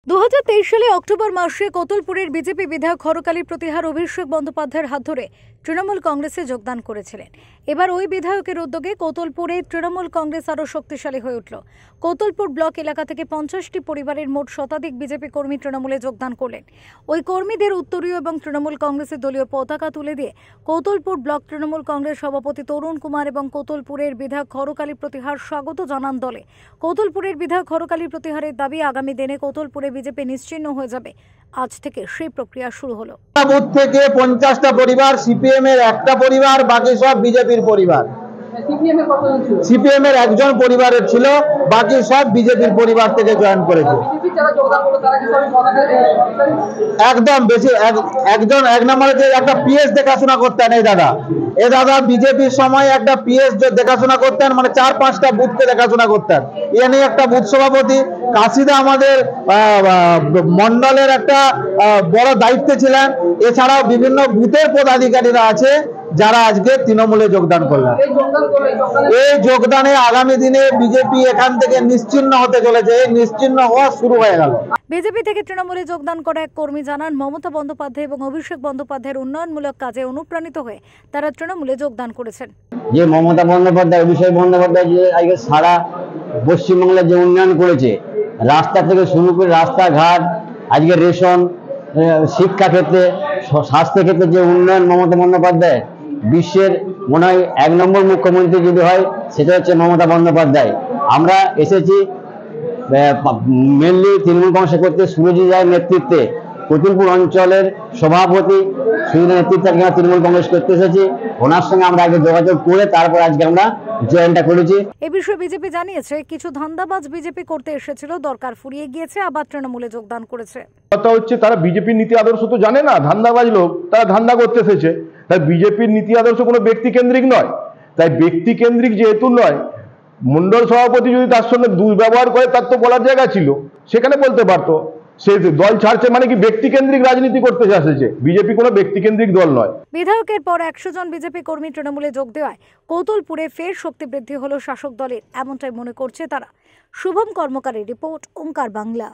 2023 সালে অক্টোবর মাসে কোতুলপুরের বিজেপি বিধায়ক হরকালী প্রতিহার অভিষেক বন্দ্যোপাধ্যায়ের হাত ধরে তৃণমূল কংগ্রেসে যোগদান করেছিলেন। এবার ওই বিধায়কের উদ্যোগে কোতুলপুরে তৃণমূল কংগ্রেস আরও শক্তিশালী হয়ে উঠল। কোতুলপুর ব্লক এলাকা থেকে 50টি পরিবারের মোট শতাধিক বিজেপি কর্মী তৃণমূলে যোগদান করলেন। ওই কর্মীদের উত্তরীয় এবং তৃণমূল কংগ্রেসের দলীয় পতাকা তুলে দিয়ে কোতুলপুর ব্লক তৃণমূল কংগ্রেস সভাপতি তরুণ কুমার এবং কোতুলপুরের বিধায়ক হরকালী প্রতিহার স্বাগত জানান দলে। কোতুলপুরের বিধায়ক হরকালী প্রতিহারের দাবি, আগামী দিনে কোতুলপুরে বিজেপি নিশ্চিহ্ন হয়ে যাবে। আজ থেকে সেই প্রক্রিয়া শুরু হলো। বুথ থেকে 50টা পরিবার সিপিএম এর একটা পরিবার, বাকি সব বিজেপির পরিবার। সিপিএম এর একজন পরিবারের ছিল, বাকি সব বিজেপির পরিবার থেকে জয়েন করেছে। একদম বেশি একজন এক নম্বরে যে একটা পিএস দেখাশোনা করতেন এই দাদা বিজেপির সময় একটা পিএস দেখাশোনা করতেন, মানে 4-5টা বুথকে দেখাশোনা করতেন। এ নিয়ে একটা বুথ সভাপতি কাশিদা আমাদের মন্ডলের একটা বড় দায়িত্বে ছিলেন। এছাড়াও বিভিন্ন বুথের পদাধিকারীরা আছে যারা আজকে তৃণমূলে যোগদান করলেন। এই যোগদানে আগামী দিনে বিজেপি এখান থেকে নিশ্চিহ্ন হতে চলেছে। নিশ্চিহ্ন হওয়া শুরু হয়ে গেল। বিজেপি থেকে তৃণমূলে যোগদান করা এক কর্মী জানান, মমতা বন্দ্যোপাধ্যায় এবং অভিষেক বন্দ্যোপাধ্যায়ের উন্নয়নমূলক কাজে অনুপ্রাণিত হয়ে তারা তৃণমূলে যোগদান করেছেন। যে মমতা বন্দ্যোপাধ্যায়, অভিষেক বন্দ্যোপাধ্যায় যে আজকে সারা পশ্চিমবাংলার যে উন্নয়ন করেছে, রাস্তা থেকে শুরু করে রাস্তাঘাট, আজকে রেশন, শিক্ষা ক্ষেত্রে, স্বাস্থ্য ক্ষেত্রে যে উন্নয়ন মমতা বন্দ্যোপাধ্যায়, বিশ্বের মনে হয় 1 নম্বর মুখ্যমন্ত্রী যদি হয় সেটা হচ্ছে মমতা বন্দ্যোপাধ্যায়। আমরা এসেছি মেনলি তৃণমূল কংগ্রেস করতে সুরজিৎ রায়ের নেতৃত্বে, কোতুলপুর অঞ্চলের সভাপতি সুরজিৎ নেতৃত্বে তৃণমূল কংগ্রেস করতে এসেছি। ওনার সঙ্গে আমরা আগে যোগাযোগ করে তারপর আজকে আমরা জয়েনটা করেছি। এ বিষয়ে বিজেপি জানিয়েছে, কিছু ধান্দাবাজ বিজেপি করতে এসেছিল, দরকার ফুরিয়ে গিয়েছে, আবার তৃণমূলে যোগদান করেছে। কথা হচ্ছে তারা বিজেপির নীতি আদর্শ তো জানে না, ধান্দাবাজ লোক, তারা ধান্দা করতে এসেছে। তাই বিজেপির নীতি আদর্শ কোনো ব্যক্তি কেন্দ্রিক নয়। তাই ব্যক্তি কেন্দ্রিক যেহেতু নয়, মন্ডল সভাপতি যদি তার সঙ্গে দুর্ব্যবহার করে তার তো বলার জায়গা ছিল, সেখানে বলতে পারতো। সে দল ছাড়ছে মানে কি ব্যক্তি কেন্দ্রিক রাজনীতি করতে এসেছে। বিজেপি কোনো ব্যক্তি কেন্দ্রিক দল নয়। বিধায়কের পর 100 জন বিজেপি কর্মী তৃণমূলে যোগ দেওয়ায় কোতুলপুরে ফের শক্তি বৃদ্ধি হলো শাসক দলের, এমনটাই মনে করছে তারা। শুভম কর্মকারের রিপোর্ট, ওঙ্কার বাংলা।